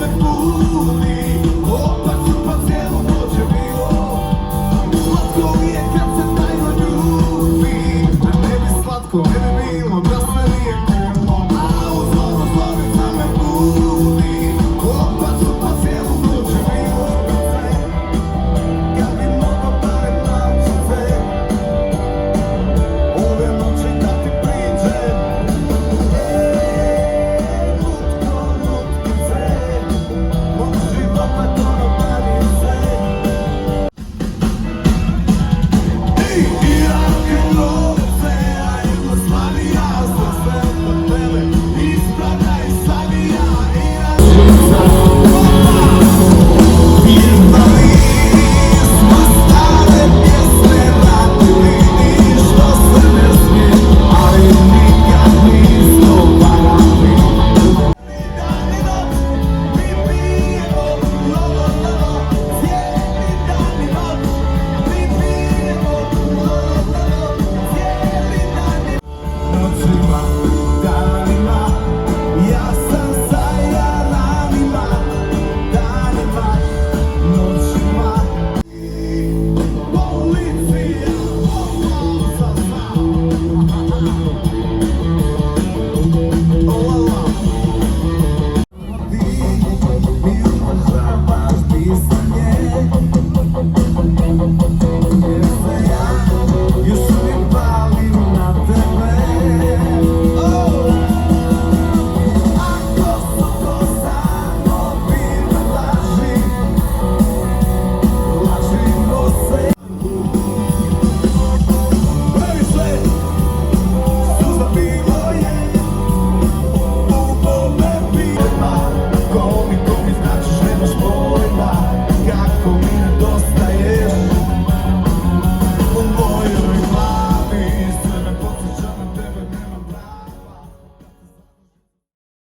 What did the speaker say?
me budi, opak su pa cijelu noć je bilo. Slatko mi je kad se tajno ljubi, a ne bi slatko, ne bi bilo da se nije krilo. A uz ono slovica me budi, opak su pa cijelu noć je bilo. Kad bi mogo barem naučice, ove noći da ti priđem. Lutko, lutkice, mog života konotavi se. Ej, Irak i novce, a Jugoslavija za sve hotele, ispravljaj savija, Irak žica. Pjevali smo stare pjesme, radili ništa se ne smije, ali nikad nismo varali. Dan i noć mi pijemo, lo-lo-lo-lo, cijeli dan i noć mi pijemo, lo-lo-lo-lo, cijeli dan i noćima, danima, ja sam sa jaranima, danima, noćima. Policija, sa mi uvažavaš pisanje, jer se ja još uvijek palim na tebe. Ako su to samo bile laži, lažimo se. Previše suza bilo je, u mome pijema, koliko